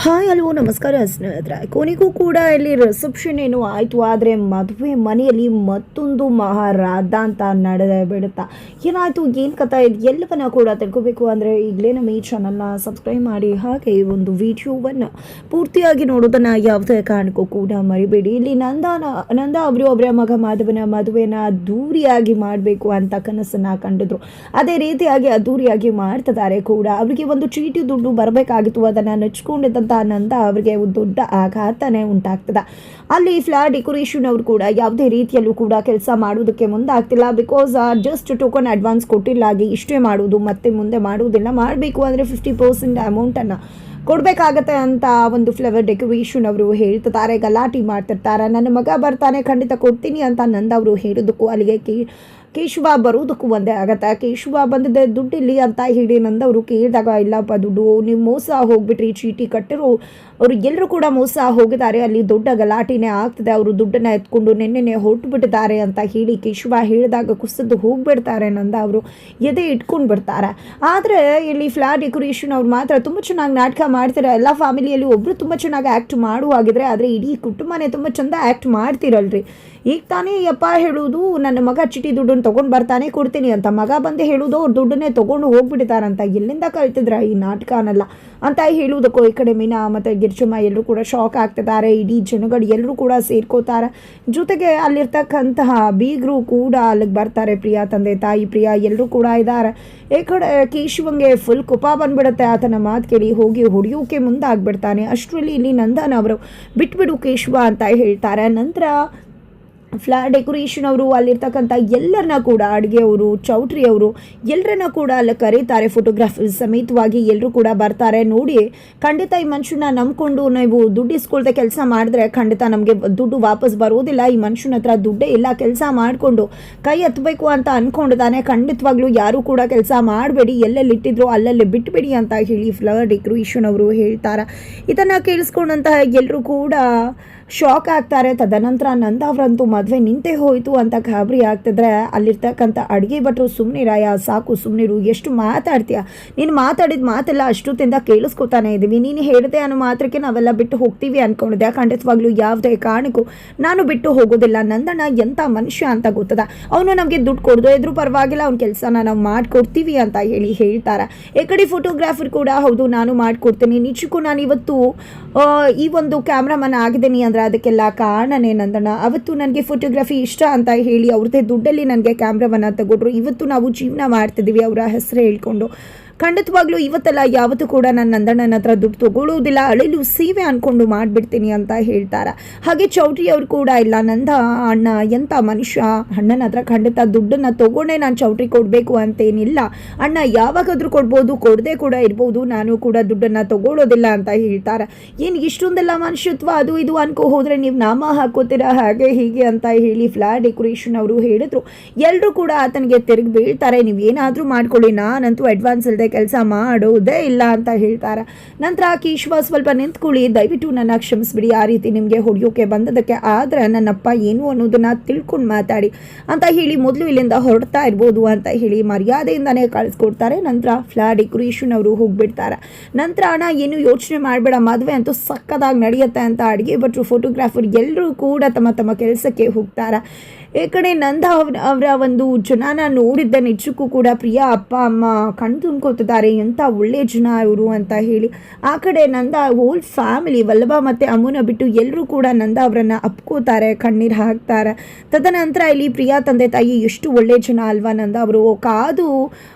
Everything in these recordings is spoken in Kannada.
ಹಾಯ್ ಹಲೋ ನಮಸ್ಕಾರ ಸ್ನೇಹಿತರೆ. ಕೊನೆಗೂ ಕೂಡ ಇಲ್ಲಿ ರಿಸೆಪ್ಷನ್ ಏನು ಆಯಿತು, ಆದರೆ ಮದುವೆ ಮನೆಯಲ್ಲಿ ಮತ್ತೊಂದು ಮಹಾರಾಧ ಅಂತ ನಡೆದೇ ಬಿಡುತ್ತಾ. ಏನಾಯಿತು, ಏನು ಕಥೆ ಇದು ಎಲ್ಲವನ್ನ ಕೂಡ ತಿಳ್ಕೋಬೇಕು ಅಂದರೆ ಈಗಲೇ ನಮ್ಮ ಈ ಚಾನಲ್ನ ಸಬ್ಸ್ಕ್ರೈಬ್ ಮಾಡಿ, ಹಾಗೆ ಈ ಒಂದು ವಿಡಿಯೋವನ್ನು ಪೂರ್ತಿಯಾಗಿ ನೋಡೋದನ್ನು ಯಾವುದೇ ಕಾರಣಕ್ಕೂ ಕೂಡ ಮರಿಬೇಡಿ. ಇಲ್ಲಿ ನಂದ ಅವರು ಅವರ ಮಗ ಮಾಧವನ ಮದುವೆನ ಅದ್ದೂರಿಯಾಗಿ ಮಾಡಬೇಕು ಅಂತ ಕನಸನ್ನು ಕಂಡಿದ್ರು. ಅದೇ ರೀತಿಯಾಗಿ ಅದ್ದೂರಿಯಾಗಿ ಮಾಡ್ತಿದ್ದಾರೆ ಕೂಡ. ಅವರಿಗೆ ಒಂದು ಚೀಟಿ ದುಡ್ಡು ಬರಬೇಕಾಗಿತ್ತು, ಅದನ್ನು ನೆಚ್ಕೊಂಡಿದ್ದಂಥ ನಂದ ಅವರಿಗೆ ದೊಡ್ಡ ಆಘಾತನೇ ಉಂಟಾಗ್ತದೆ. ಅಲ್ಲಿ ಫ್ಲಾಟ್ ಡೆಕೋರೇಷನ್ ಅವರು ಕೂಡ ಯಾವುದೇ ರೀತಿಯಲ್ಲೂ ಕೂಡ ಕೆಲಸ ಮಾಡೋದಕ್ಕೆ ಮುಂದಾಗ್ತಿಲ್ಲ. ಬಿಕಾಸ್ ಜಸ್ಟ್ ಟೋಕನ್ ಅಡ್ವಾನ್ಸ್ ಕೊಟ್ಟಿಲ್ಲಾಗಿ ಇಷ್ಟೇ ಮಾಡೋದು, ಮತ್ತೆ ಮುಂದೆ ಮಾಡುವುದಿಲ್ಲ. ಮಾಡಬೇಕು ಅಂದರೆ 50% ಅಮೌಂಟನ್ನು ಕೊಡಬೇಕಾಗತ್ತೆ ಅಂತ ಒಂದು ಫ್ಲವರ್ ಡೆಕೋರೇಷನ್ ಅವರು ಹೇಳ್ತಿದ್ದಾರೆ, ಗಲಾಟೆ ಮಾಡ್ತಿರ್ತಾರೆ. ನನ್ನ ಮಗ ಬರ್ತಾನೆ, ಖಂಡಿತ ಕೊಡ್ತೀನಿ ಅಂತ ನಂದ ಅವರು ಹೇಳೋದಕ್ಕೂ ಅಲ್ಲಿಗೆ ಕೇಶವ ಬರೋದಕ್ಕೂ ಒಂದೇ ಆಗತ್ತೆ. ಕೇಶವ ಬಂದಿದ್ದೆ ದುಡ್ಡಿಲ್ಲಿ ಅಂತ ಹೇಳಿ ನಂದವರು ಕೇಳಿದಾಗ, ಇಲ್ಲಪ್ಪ ದುಡ್ಡು ನೀವು ಮೋಸ ಹೋಗ್ಬಿಟ್ರಿ, ಚೀಟಿ ಕಟ್ಟಿರೋ ಅವರು ಎಲ್ಲರೂ ಕೂಡ ಮೋಸ ಹೋಗಿದ್ದಾರೆ, ಅಲ್ಲಿ ದೊಡ್ಡ ಗಲಾಟೆನೇ ಆಗ್ತದೆ, ಅವರು ದುಡ್ಡನ್ನು ಎತ್ಕೊಂಡು ನೆನ್ನೆನೆ ಹೊರಟು ಬಿಟ್ಟಿದ್ದಾರೆ ಅಂತ ಹೇಳಿ ಕೇಶವ ಹೇಳಿದಾಗ ಕುಸಿದು ಹೋಗ್ಬಿಡ್ತಾರೆ. ನಂದ ಅವರು ಎದೆ ಇಟ್ಕೊಂಡು ಬಿಡ್ತಾರೆ. ಆದರೆ ಇಲ್ಲಿ ಫ್ಲಾಟ್ ಡೆಕೋರೇಷನ್ ಅವ್ರು ಮಾತ್ರ ತುಂಬ ಚೆನ್ನಾಗಿ ನಾಟಕ ಮಾಡ್ತಾರೆ. ಎಲ್ಲ ಫ್ಯಾಮಿಲಿಯಲ್ಲಿ ಒಬ್ಬರು ತುಂಬ ಚೆನ್ನಾಗಿ ಆ್ಯಕ್ಟ್ ಮಾಡುವಾಗಿದ್ರೆ, ಆದರೆ ಇಡೀ ಕುಟುಂಬನೇ ತುಂಬ ಚೆಂದ ಆ್ಯಕ್ಟ್ ಮಾಡ್ತಿರಲ್ರಿ. ಈಗ ತಾನೇ ಯಪ್ಪ ಹೇಳೋದು ನನ್ನ ಮಗ ಚೀಟಿ ದುಡ್ಡನ್ನು ತೊಗೊಂಡು ಬರ್ತಾನೆ ಕೊಡ್ತೀನಿ ಅಂತ, ಮಗ ಬಂದು ಹೇಳೋದು ಅವ್ರು ದುಡ್ಡನ್ನೇ ತೊಗೊಂಡು ಹೋಗ್ಬಿಟ್ಟಿದ್ದಾರಂತ. ಎಲ್ಲಿಂದ ಕಲ್ತಿದ್ರ ಈ ನಾಟಕನೆಲ್ಲ ಅಂತ ಹೇಳುವುದಕ್ಕೂ ಈ ಕಡೆ ಮೀನಾ ಮತ್ತು ಗಿರ್ಜಮ್ಮ ಎಲ್ಲರೂ ಕೂಡ ಶಾಕ್ ಆಗ್ತಿದ್ದಾರೆ. ಇಡೀ ಜನಗಳು ಎಲ್ಲರೂ ಕೂಡ ಸೇರ್ಕೋತಾರೆ. ಜೊತೆಗೆ ಅಲ್ಲಿರ್ತಕ್ಕಂತಹ ಬೀಗರು ಕೂಡ ಅಲ್ಲಿಗೆ ಬರ್ತಾರೆ. ಪ್ರಿಯಾ ತಂದೆ ತಾಯಿ ಪ್ರಿಯಾ ಎಲ್ಲರೂ ಕೂಡ ಇದ್ದಾರೆ. ಈ ಕಡೆ ಕೇಶವಂಗೆ ಫುಲ್ ಕೋಪ ಬಂದ್ಬಿಡುತ್ತೆ. ಆತನ ಮಾತು ಕೇಳಿ ಹೋಗಿ ಹೊಡೆಯೋಕೆ ಮುಂದಾಗ್ಬಿಡ್ತಾನೆ. ಅಷ್ಟರಲ್ಲಿ ಇಲ್ಲಿ ನಂದನ್ ಅವರು ಬಿಟ್ಬಿಡು ಕೇಶವ ಅಂತ ಹೇಳ್ತಾರೆ. ನಂತರ ಫ್ಲಾಟ್ ಡೆಕೋರೇಷನ್ ಅವರು ಅಲ್ಲಿರ್ತಕ್ಕಂಥ ಎಲ್ಲರನ್ನ ಕೂಡ, ಅಡುಗೆಯವರು, ಚೌಟ್ರಿ ಅವರು ಎಲ್ಲರನ್ನ ಕೂಡ ಅಲ್ಲಿ ಕರೀತಾರೆ. ಫೋಟೋಗ್ರಾಫರ್ ಸಮೇತವಾಗಿ ಎಲ್ಲರೂ ಕೂಡ ಬರ್ತಾರೆ. ನೋಡಿ, ಖಂಡಿತ ಈ ಮನುಷ್ಯನ ನಂಬ್ಕೊಂಡು ನೀವು ದುಡ್ಡು ಇಸ್ಕೊಳ್ದೆ ಕೆಲಸ ಮಾಡಿದ್ರೆ ಖಂಡಿತ ನಮಗೆ ದುಡ್ಡು ವಾಪಸ್ ಬರೋದಿಲ್ಲ. ಈ ಮನುಷ್ಯನ ಹತ್ರ ದುಡ್ಡೇ ಇಲ್ಲ, ಕೆಲಸ ಮಾಡಿಕೊಂಡು ಕೈ ಎತ್ತಬೇಕು ಅಂತ ಅಂದ್ಕೊಂಡಿದ್ದಾನೆ. ಖಂಡಿತವಾಗ್ಲೂ ಯಾರೂ ಕೂಡ ಕೆಲಸ ಮಾಡಬೇಡಿ, ಎಲ್ಲೆಲ್ಲಿ ಇಟ್ಟಿದ್ರು ಅಲ್ಲಲ್ಲಿ ಬಿಟ್ಬಿಡಿ ಅಂತ ಹೇಳಿ ಫ್ಲವರ್ ಡೆಕೋರೇಷನ್ ಅವರು ಹೇಳ್ತಾರೆ. ಇದನ್ನು ಕೇಳಿಸ್ಕೊಂಡಂತಹ ಎಲ್ಲರೂ ಕೂಡ ಶಾಕ್ ಆಗ್ತಾರೆ. ತದನಂತರ ನಂದ ಅವರಂತೂ ಮದುವೆ ನಿಂತೇ ಹೋಯಿತು ಅಂತ ಗಾಬರಿ ಆಗ್ತಿದ್ರೆ, ಅಲ್ಲಿರ್ತಕ್ಕಂಥ ಅಡುಗೆ ಭಟ್ರು ಸುಮ್ಮನೆ ರಾಯ ಸಾಕು, ಸುಮ್ಮನಿರು, ಎಷ್ಟು ಮಾತಾಡ್ತೀಯ, ನೀನು ಮಾತಾಡಿದ ಮಾತೆಲ್ಲ ಅಷ್ಟೊತ್ತಿಂದ ಕೇಳಿಸ್ಕೊತಾನೆ ಇದ್ದೀವಿ, ನೀನು ಹೇಳಿದೆ ಅನ್ನೋ ಮಾತ್ರಕ್ಕೆ ನಾವೆಲ್ಲ ಬಿಟ್ಟು ಹೋಗ್ತೀವಿ ಅಂದ್ಕೊಂಡಿದ್ದೆ. ಖಂಡಿತವಾಗ್ಲೂ ಯಾವುದೇ ಕಾರಣಕ್ಕೂ ನಾನು ಬಿಟ್ಟು ಹೋಗೋದಿಲ್ಲ. ನಂದಣ್ಣ ಎಂಥ ಮನುಷ್ಯ ಅಂತ ಗೊತ್ತದ, ಅವನು ನಮಗೆ ದುಡ್ಡು ಕೊಡೋದು ಇದ್ರೂ ಪರವಾಗಿಲ್ಲ, ಅವ್ನ ಕೆಲಸನ ನಾವು ಮಾಡಿಕೊಡ್ತೀವಿ ಅಂತ ಹೇಳಿ ಹೇಳ್ತಾರೆ. ಈ ಕಡೆ ಫೋಟೋಗ್ರಾಫರ್ ಕೂಡ, ಹೌದು ನಾನು ಮಾಡಿಕೊಡ್ತೀನಿ, ನಿಜಕ್ಕೂ ನಾನು ಇವತ್ತು ಈ ಒಂದು ಕ್ಯಾಮ್ರಾಮನ್ ಆಗಿದ್ದೀನಿ ಅಂದರೆ ಅದಕ್ಕೆಲ್ಲ ಕಾರಣನೇ ನಂದಣ್ಣ. ಅವತ್ತು ನನಗೆ ಫೋಟೋಗ್ರಫಿ ಇಷ್ಟ ಅಂತ ಹೇಳಿ ಅವ್ರದ್ದೇ ದುಡ್ಡಲ್ಲಿ ನನಗೆ ಕ್ಯಾಮ್ರಾವನ್ನು ತಗೊಂಡ್ರು. ಇವತ್ತು ನಾವು ಜೀವನ ಮಾಡ್ತಿದ್ದೀವಿ ಅವರ ಹೆಸರು ಹೇಳ್ಕೊಂಡು. ಖಂಡಿತವಾಗ್ಲೂ ಇವತ್ತೆಲ್ಲ ಯಾವತ್ತೂ ಕೂಡ ನಾನು ನಂದಣ್ಣನ ಹತ್ರ ದುಡ್ಡು ತೊಗೊಳ್ಳೋದಿಲ್ಲ, ಅಳಿಲು ಸೇವೆ ಅಂದ್ಕೊಂಡು ಮಾಡಿಬಿಡ್ತೀನಿ ಅಂತ ಹೇಳ್ತಾರೆ. ಹಾಗೆ ಚೌಟ್ರಿ ಅವ್ರು ಕೂಡ, ಇಲ್ಲ ನಂದ ಅಣ್ಣ ಎಂಥ ಮನುಷ್ಯ, ಅಣ್ಣನ ಹತ್ರ ಖಂಡಿತ ದುಡ್ಡನ್ನು ತೊಗೊಂಡೇ ನಾನು ಚೌಟ್ರಿ ಕೊಡಬೇಕು ಅಂತೇನಿಲ್ಲ, ಅಣ್ಣ ಯಾವಾಗಾದರೂ ಕೊಡ್ಬೋದು, ಕೊಡದೆ ಕೂಡ ಇರ್ಬೋದು, ನಾನು ಕೂಡ ದುಡ್ಡನ್ನು ತೊಗೊಳ್ಳೋದಿಲ್ಲ ಅಂತ ಹೇಳ್ತಾರೆ. ಏನು ಇಷ್ಟೊಂದೆಲ್ಲ ಮನುಷ್ಯತ್ವ ಅದು ಇದು ಅನ್ಕೋ ಹೋದರೆ ನೀವು ನಾಮ ಹಾಕೋತೀರಾ ಹಾಗೆ ಹೀಗೆ ಅಂತ ಹೇಳಿ ಫ್ಲಾಟ್ ಡೆಕೋರೇಷನ್ ಅವರು ಹೇಳಿದ್ರು. ಎಲ್ಲರೂ ಕೂಡ ಆತನಿಗೆ ತಿರುಗಿ ಬೀಳ್ತಾರೆ. ನೀವೇನಾದರೂ ಮಾಡ್ಕೊಳ್ಳಿ, ನಾನಂತೂ ಅಡ್ವಾನ್ಸ್ ಇಲ್ಲದೆ ಕೆಲಸ ಮಾಡೋದೇ ಇಲ್ಲ ಅಂತ ಹೇಳ್ತಾರೆ. ನಂತರ ಕೇಶವ ಸ್ವಲ್ಪ ನಿಂತ್ಕೊಳ್ಳಿ, ದಯವಿಟ್ಟು ನನ್ನ ಕ್ಷಮಿಸ್ಬಿಡಿ, ಆ ರೀತಿ ನಿಮಗೆ ಹೊಡೆಯೋಕೆ ಬಂದದಕ್ಕೆ, ಆದರೆ ನನ್ನಪ್ಪ ಏನು ಅನ್ನೋದನ್ನ ತಿಳ್ಕೊಂಡು ಮಾತಾಡಿ ಅಂತ ಹೇಳಿ ಮೊದಲು ಇಲ್ಲಿಂದ ಹೊರಡ್ತಾ ಇರ್ಬೋದು ಅಂತ ಹೇಳಿ ಮರ್ಯಾದೆಯಿಂದನೇ ಕಳಿಸ್ಕೊಡ್ತಾರೆ. ನಂತರ ಫ್ಲಾಟ್ ಡೆಕೋರೇಷನ್ ಅವರು ಹೋಗ್ಬಿಡ್ತಾರೆ. ನಂತರ ಅಣ್ಣ ಏನು ಯೋಚನೆ ಮಾಡಬೇಡ, ಮದುವೆ ಅಂತೂ ಸಕ್ಕದಾಗಿ ನಡೆಯುತ್ತೆ ಅಂತ ಅಡುಗೆ ಭಟ್ರು, ಫೋಟೋಗ್ರಾಫರ್ ಎಲ್ಲರೂ ಕೂಡ ತಮ್ಮ ತಮ್ಮ ಕೆಲಸಕ್ಕೆ ಹೋಗ್ತಾರೆ. ಈ ಕಡೆ ನಂದ ಅವರ ಒಂದು ಜನನ ನೋಡಿದ್ದ ನಿಜಕ್ಕೂ ಕೂಡ ಪ್ರಿಯಾ ಅಪ್ಪ ಅಮ್ಮ ಕಣ್ಣು ತುಂಬ್ಕೋತಿದ್ದಾರೆ, ಎಂಥ ಒಳ್ಳೆ ಜನ ಇವರು ಅಂತ ಹೇಳಿ. ಆ ಕಡೆ ನಂದ ಹೋಲ್ ಫ್ಯಾಮಿಲಿ ವಲ್ಲಭ ಮತ್ತು ಅಮ್ಮನ ಬಿಟ್ಟು ಎಲ್ಲರೂ ಕೂಡ ನಂದ ಅವರನ್ನು ಅಪ್ಕೋತಾರೆ, ಕಣ್ಣೀರು ಹಾಕ್ತಾರೆ. ತದನಂತರ ಇಲ್ಲಿ ಪ್ರಿಯಾ ತಂದೆ ತಾಯಿ ಎಷ್ಟು ಒಳ್ಳೆ ಜನ ಅಲ್ವಾ ನಂದ ಅವರು, ಕಾದು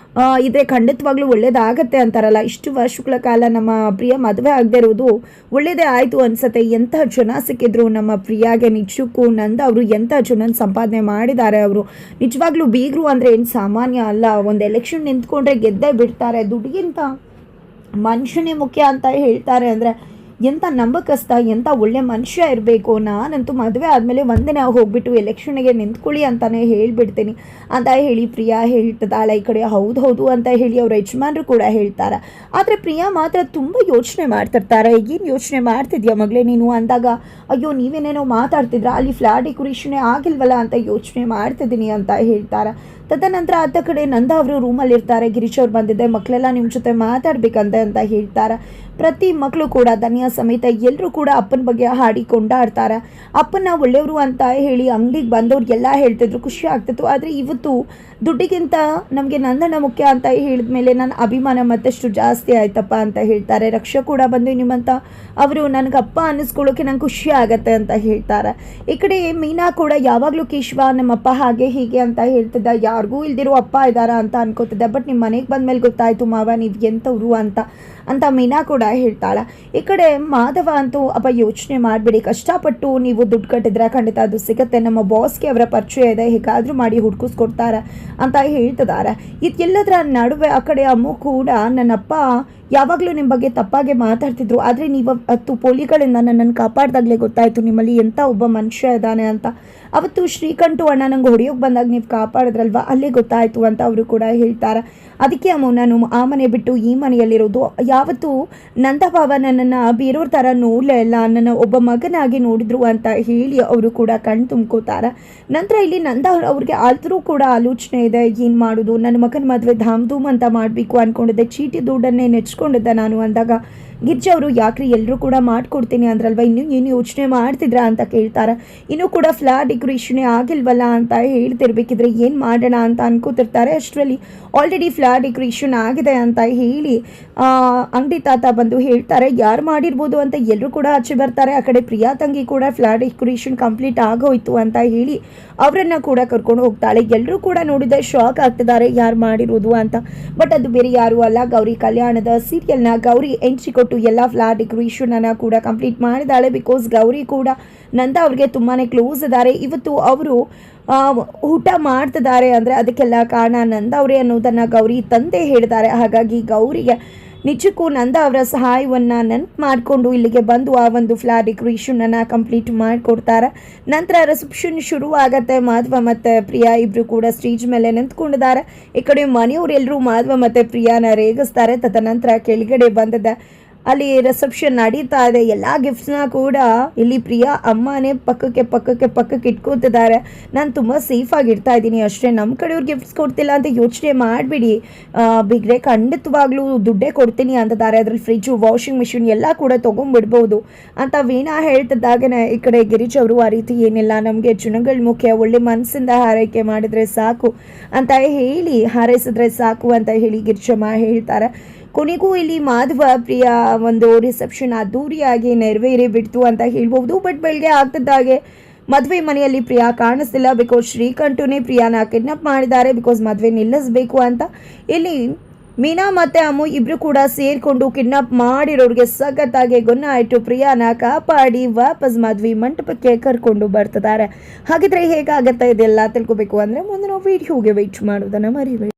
ಇದೆ ಖಂಡಿತವಾಗ್ಲೂ ಒಳ್ಳೇದಾಗತ್ತೆ ಅಂತಾರಲ್ಲ, ಇಷ್ಟು ವರ್ಷಗಳ ಕಾಲ ನಮ್ಮ ಪ್ರಿಯ ಮದುವೆ ಆಗದೆ ಇರೋದು ಒಳ್ಳೇದೇ ಆಯಿತು ಅನ್ಸತ್ತೆ. ಎಂಥ ಜನ ಸಿಕ್ಕಿದ್ರು ನಮ್ಮ ಪ್ರಿಯಾಗೆ. ನಿಜಕ್ಕೂ ನಂದ ಅವರು ಎಂಥ ಜನ ಸಂಪಾದನೆ ಮಾಡಿದ್ದಾರೆ. ಅವರು ನಿಜವಾಗ್ಲೂ ಬೀಗರು ಅಂದರೆ ಏನು ಸಾಮಾನ್ಯ ಅಲ್ಲ. ಒಂದು ಎಲೆಕ್ಷನ್ ನಿಂತ್ಕೊಂಡ್ರೆ ಗೆದ್ದೇ ಬಿಡ್ತಾರೆ. ದುಡ್ಡಿಗಿಂತ ಮನುಷ್ಯನೇ ಮುಖ್ಯ ಅಂತ ಹೇಳ್ತಾರೆ ಅಂದರೆ ಎಂಥ ನಂಬಕಸ್ತ, ಎಂಥ ಒಳ್ಳೆ ಮನುಷ್ಯ ಇರಬೇಕು. ನಾನಂತೂ ಮದುವೆ ಆದಮೇಲೆ ಒಂದಿನ ಹೋಗ್ಬಿಟ್ಟು ಎಲೆಕ್ಷನ್ಗೆ ನಿಂತ್ಕೊಳ್ಳಿ ಅಂತಲೇ ಹೇಳಿಬಿಡ್ತೀನಿ ಅಂತ ಹೇಳಿ ಪ್ರಿಯಾ ಹೇಳ್ತಿದ್ದಾಳೆ. ಈ ಕಡೆ ಹೌದು ಹೌದು ಅಂತ ಹೇಳಿ ಅವ್ರ ಯಜಮಾನರು ಕೂಡ ಹೇಳ್ತಾರೆ. ಆದರೆ ಪ್ರಿಯಾ ಮಾತ್ರ ತುಂಬ ಯೋಚನೆ ಮಾಡ್ತಿರ್ತಾರೆ. ಏನು ಯೋಚನೆ ಮಾಡ್ತಿದ್ಯಾ ಮಗಳೇ ನೀನು ಅಂದಾಗ, ಅಯ್ಯೋ ನೀವೇನೇನೋ ಮಾತಾಡ್ತಿದ್ರ, ಅಲ್ಲಿ ಫ್ಲಾಟ್ ಡೆಕೋರೇಷನೇ ಆಗಿಲ್ವಲ್ಲ ಅಂತ ಯೋಚನೆ ಮಾಡ್ತಿದ್ದೀನಿ ಅಂತ ಹೇಳ್ತಾರೆ. ತದನಂತರ ಅತ್ತ ಕಡೆ ನಂದ ಅವರು ರೂಮಲ್ಲಿರ್ತಾರೆ. ಗಿರೀಶ್ ಅವ್ರು ಬಂದಿದ್ದೆ, ಮಕ್ಕಳೆಲ್ಲ ನಿಮ್ಮ ಜೊತೆ ಮಾತಾಡ್ಬೇಕಂತೆ ಅಂತ ಹೇಳ್ತಾರೆ. ಪ್ರತಿ ಮಕ್ಕಳು ಕೂಡ ಧನ್ಯ ಸಮೇತ ಎಲ್ಲರೂ ಕೂಡ ಅಪ್ಪನ ಬಗ್ಗೆ ಹಾಡಿ ಕೊಂಡಾಡ್ತಾರೆ. ಅಪ್ಪನ ಒಳ್ಳೆಯವರು ಅಂತ ಹೇಳಿ ಅಂಗಡಿಗೆ ಬಂದವ್ರಿಗೆಲ್ಲ ಹೇಳ್ತಿದ್ರು, ಖುಷಿ ಆಗ್ತಿತ್ತು. ಆದರೆ ಇವತ್ತು ದುಡ್ಡಿಗಿಂತ ನಮಗೆ ನಂದಣ್ಣ ಮುಖ್ಯ ಅಂತ ಹೇಳಿದ ಮೇಲೆ ನನ್ನ ಅಭಿಮಾನ ಮತ್ತಷ್ಟು ಜಾಸ್ತಿ ಆಯ್ತಪ್ಪ ಅಂತ ಹೇಳ್ತಾರೆ. ರಕ್ಷಾ ಕೂಡ ಬಂದು ನಿಮ್ಮಂತ ಅವರು ನನಗಪ್ಪ ಅನ್ನಿಸ್ಕೊಳ್ಳೋಕೆ ನಂಗೆ ಖುಷಿ ಆಗತ್ತೆ ಅಂತ ಹೇಳ್ತಾರೆ. ಈ ಕಡೆ ಮೀನಾ ಕೂಡ ಯಾವಾಗಲೂ ಕೇಶವ ನಮ್ಮಪ್ಪ ಹಾಗೆ ಹೀಗೆ ಅಂತ ಹೇಳ್ತಿದ್ದ, ಯಾರಿಗೂ ಇಲ್ದಿರೋ ಅಪ್ಪ ಇದ್ದಾರಾ ಅಂತ ಅನ್ಕೋತಿದ್ದೆ. ಬಟ್ ನಿಮ್ಮ ಮನೆಗೆ ಬಂದಮೇಲೆ ಗೊತ್ತಾಯಿತು ಮಾವ ನೀವು ಎಂಥವ್ರು ಅಂತ ಮೀನಾ ಕೂಡ ಹೇಳ್ತಾಳೆ. ಈ ಕಡೆ ಮಾಧವ ಅಂತೂ ಅಪ್ಪ ಯೋಚನೆ ಮಾಡಿಬಿಡಿ, ಕಷ್ಟಪಟ್ಟು ನೀವು ದುಡ್ಡು ಕಟ್ಟಿದ್ರೆ ಖಂಡಿತ ಅದು ಸಿಗುತ್ತೆ, ನಮ್ಮ ಬಾಸ್ಗೆ ಅವರ ಪರಿಚಯ ಇದೆ, ಹೇಗಾದರೂ ಮಾಡಿ ಹುಡ್ಕಿಸ್ಕೊಡ್ತಾರೆ ಅಂತ ಹೇಳ್ತಿದ್ದಾರೆ. ಇದೆಲ್ಲದರ ನಡುವೆ ಆ ಕಡೆ ಅಮ್ಮು ಕೂಡ ನನ್ನಪ್ಪ ಯಾವಾಗಲೂ ನಿಮ್ಮ ಬಗ್ಗೆ ತಪ್ಪಾಗೆ ಮಾತಾಡ್ತಿದ್ರು, ಆದರೆ ನೀವು 10 ಪೋಲಿಗಳಿಂದ ನನ್ನನ್ನು ಕಾಪಾಡ್ದಾಗಲೇ ಗೊತ್ತಾಯಿತು ನಿಮ್ಮಲ್ಲಿ ಎಂಥ ಒಬ್ಬ ಮನುಷ್ಯ ಇದ್ದಾನೆ ಅಂತ. ಅವತ್ತು ಶ್ರೀಕಂಠು ಅಣ್ಣ ನಂಗೆ ಹೊಡೆಯೋಕೆ ಬಂದಾಗ ನೀವು ಕಾಪಾಡಿದ್ರಲ್ವ, ಅಲ್ಲೇ ಗೊತ್ತಾಯಿತು ಅಂತ ಅವರು ಕೂಡ ಹೇಳ್ತಾರೆ. ಅದಕ್ಕೆ ಅಮ್ಮ ನಾನು ಆ ಮನೆ ಬಿಟ್ಟು ಈ ಮನೆಯಲ್ಲಿರೋದು. ಯಾವತ್ತೂ ನಂದಭಾವ ನನ್ನನ್ನು ಬೇರೆಯವ್ರ ಥರ ನೋಡಲೇ ಇಲ್ಲ, ನನ್ನ ಒಬ್ಬ ಮಗನಾಗಿ ನೋಡಿದ್ರು ಅಂತ ಹೇಳಿ ಅವರು ಕೂಡ ಕಣ್ಣು ತುಂಬ್ಕೋತಾರೆ. ನಂತರ ಇಲ್ಲಿ ನಂದ ಅವ್ರಿಗೆ ಆದರೂ ಕೂಡ ಆಲೋಚನೆ ಇದೆ, ಏನು ಮಾಡೋದು, ನನ್ನ ಮಗನ ಮದುವೆ ಧಾಮ್ ಧೂಮ್ ಅಂತ ಮಾಡಬೇಕು ಅಂದ್ಕೊಂಡಿದ್ದೆ, ಚೀಟಿ ದುಡ್ಡನ್ನೇ ನೆಚ್ಕೊಂಡಿದ್ದೆ ನಾನು ಅಂದಾಗ ಗಿರ್ಜಾ ಅವರು ಯಾಕ್ರಿ ಎಲ್ಲರೂ ಕೂಡ ಮಾಡಿಕೊಡ್ತೀನಿ ಅಂದ್ರಲ್ವ, ಇನ್ನೂ ಏನು ಯೋಚನೆ ಮಾಡ್ತಿದ್ರ ಅಂತ ಕೇಳ್ತಾರೆ. ಇನ್ನೂ ಕೂಡ ಫ್ಲಾಟ್ ಡೆಕೋರೇಷನೇ ಆಗಿಲ್ವಲ್ಲ ಅಂತ ಹೇಳ್ತಿರ್ಬೇಕಿದ್ರೆ ಏನು ಮಾಡೋಣ ಅಂತ ಅನ್ಕೋತಿರ್ತಾರೆ. ಅಷ್ಟರಲ್ಲಿ ಆಲ್ರೆಡಿ ಫ್ಲಾಟ್ ಡೆಕೋರೇಷನ್ ಆಗಿದೆ ಅಂತ ಹೇಳಿ ಅಂಗಡಿ ತಾತ ಬಂದು ಹೇಳ್ತಾರೆ. ಯಾರು ಮಾಡಿರ್ಬೋದು ಅಂತ ಎಲ್ಲರೂ ಕೂಡ ಆಚೆ ಬರ್ತಾರೆ. ಆ ಕಡೆ ಪ್ರಿಯಾ ತಂಗಿ ಕೂಡ ಫ್ಲಾಟ್ ಡೆಕೋರೇಷನ್ ಕಂಪ್ಲೀಟ್ ಆಗೋಯ್ತು ಅಂತ ಹೇಳಿ ಅವರನ್ನು ಕೂಡ ಕರ್ಕೊಂಡು ಹೋಗ್ತಾಳೆ. ಎಲ್ಲರೂ ಕೂಡ ನೋಡಿದ್ರೆ ಶಾಕ್ ಆಗ್ತಿದ್ದಾರೆ ಯಾರು ಮಾಡಿರೋದು ಅಂತ. ಬಟ್ ಅದು ಬೇರೆ ಯಾರು ಅಲ್ಲ, ಗೌರಿ ಕಲ್ಯಾಣದ ಸೀರಿಯಲ್ನ ಗೌರಿ ಎಂಟ್ರಿ ಕೊಟ್ಟು ಎಲ್ಲ ಫ್ಲಾಟ್ ಡೆಕೋರೇಷನನ್ನು ಕೂಡ ಕಂಪ್ಲೀಟ್ ಮಾಡಿದಾಳೆ. ಬಿಕಾಸ್ ಗೌರಿ ಕೂಡ ನಂದ ಅವ್ರಿಗೆ ತುಂಬಾ ಕ್ಲೋಸ್ ಇದ್ದಾರೆ. ಇವತ್ತು ಅವರು ಊಟ ಮಾಡ್ತಿದ್ದಾರೆ ಅಂದರೆ ಅದಕ್ಕೆಲ್ಲ ಕಾರಣ ನಂದ ಅವರೇ ಅನ್ನೋದನ್ನು ಗೌರಿ ತಂದೆ ಹೇಳಿದ್ದಾರೆ. ಹಾಗಾಗಿ ಗೌರಿಗೆ ನಿಜಕ್ಕೂ ನಂದ ಅವರ ಸಹಾಯವನ್ನು ನೆನಪು ಮಾಡಿಕೊಂಡು ಇಲ್ಲಿಗೆ ಬಂದು ಆ ಒಂದು ಫ್ಲಾಟ್ ಡೆಕೋರೇಷನನ್ನು ಕಂಪ್ಲೀಟ್ ಮಾಡಿಕೊಡ್ತಾರೆ. ನಂತರ ರಿಸೆಪ್ಷನ್ ಶುರು ಆಗತ್ತೆ. ಮಾಧವ ಮತ್ತು ಪ್ರಿಯಾ ಇಬ್ಬರು ಕೂಡ ಸ್ಟೇಜ್ ಮೇಲೆ ನಿಂತ್ಕೊಂಡಿದ್ದಾರೆ. ಈ ಕಡೆ ಮನೆಯವರೆಲ್ಲರೂ ಮಾಧವ ಮತ್ತು ಪ್ರಿಯಾನ ರೇಗಿಸ್ತಾರೆ. ತದನಂತರ ಕೆಳಗಡೆ ಬಂದಿದ್ದ ಅಲ್ಲಿ ರಿಸೆಪ್ಷನ್ ನಡೀತಾ ಇದೆ. ಎಲ್ಲ ಗಿಫ್ಟ್ಸ್ನ ಕೂಡ ಇಲ್ಲಿ ಪ್ರಿಯಾ ಅಮ್ಮನೇ ಪಕ್ಕಕ್ಕೆ ಇಟ್ಕೊತಿದ್ದಾರೆ. ನಾನು ತುಂಬ ಸೇಫಾಗಿ ಇಡ್ತಾ ಇದ್ದೀನಿ ಅಷ್ಟೇ, ನಮ್ಮ ಕಡೆಯವ್ರು ಗಿಫ್ಟ್ಸ್ ಕೊಡ್ತಿಲ್ಲ ಅಂತ ಯೋಚನೆ ಮಾಡಿಬಿಡಿ ಬಿಗ್ರೆ, ಖಂಡಿತವಾಗ್ಲೂ ದುಡ್ಡೇ ಕೊಡ್ತೀನಿ ಅಂತಿದ್ದಾರೆ. ಅದ್ರಲ್ಲಿ ಫ್ರಿಜ್ಜು, ವಾಷಿಂಗ್ ಮಿಷಿನ್ ಎಲ್ಲ ಕೂಡ ತೊಗೊಂಡ್ಬಿಡ್ಬೋದು ಅಂತ ವೀಣಾ ಹೇಳ್ತಿದ್ದಾಗನೇ ಈ ಕಡೆ ಗಿರೀಶ್ ಅವರು ಆ ರೀತಿ ಏನಿಲ್ಲ, ನಮಗೆ ಜನಗಳ ಮುಖ್ಯ, ಒಳ್ಳೆ ಮನಸ್ಸಿಂದ ಹಾರೈಕೆ ಮಾಡಿದರೆ ಸಾಕು ಅಂತ ಹೇಳಿ ಹಾರೈಸಿದ್ರೆ ಸಾಕು ಅಂತ ಹೇಳಿ ಗಿರಿಜಮ್ಮ ಹೇಳ್ತಾರೆ. ಕೊನೆಗೂ ಇಲ್ಲಿ ಮಾಧವ ಪ್ರಿಯಾ ಒಂದು ರಿಸೆಪ್ಷನ್ ಅದ್ದೂರಿಯಾಗಿ ನೆರವೇರಿ ಬಿಡ್ತು ಅಂತ ಹೇಳ್ಬೋದು. ಬಟ್ ಬೆಳಗ್ಗೆ ಆಗ್ತಿದ್ದಾಗೆ ಮದುವೆ ಮನೆಯಲ್ಲಿ ಪ್ರಿಯಾ ಕಾಣಿಸ್ತಿಲ್ಲ. ಬಿಕಾಸ್ ಶ್ರೀಕಂಠನೇ ಪ್ರಿಯಾನ ಕಿಡ್ನಾಪ್ ಮಾಡಿದ್ದಾರೆ, ಬಿಕಾಸ್ ಮದುವೆ ನಿಲ್ಲಿಸಬೇಕು ಅಂತ. ಇಲ್ಲಿ ಮೀನಾ ಮತ್ತು ಅಮ್ಮು ಇಬ್ಬರು ಕೂಡ ಸೇರಿಕೊಂಡು ಕಿಡ್ನಾಪ್ ಮಾಡಿರೋರಿಗೆ ಸಖತ್ತಾಗಿ ಗುಣ ಆಯಿತು ಪ್ರಿಯಾನ ಕಾಪಾಡಿ ವಾಪಸ್ ಮದುವೆ ಮಂಟಪಕ್ಕೆ ಕರ್ಕೊಂಡು ಬರ್ತಿದ್ದಾರೆ. ಹಾಗಿದ್ರೆ ಹೇಗಾಗತ್ತಾ ಇದೆಲ್ಲ ತಿಳ್ಕೊಬೇಕು ಅಂದರೆ ಮುಂದಿನ ವಿಡಿಯೋಗೆ ವೆಯ್ಟ್ ಮಾಡೋದನ್ನು ಮರಿಬೇಡಿ.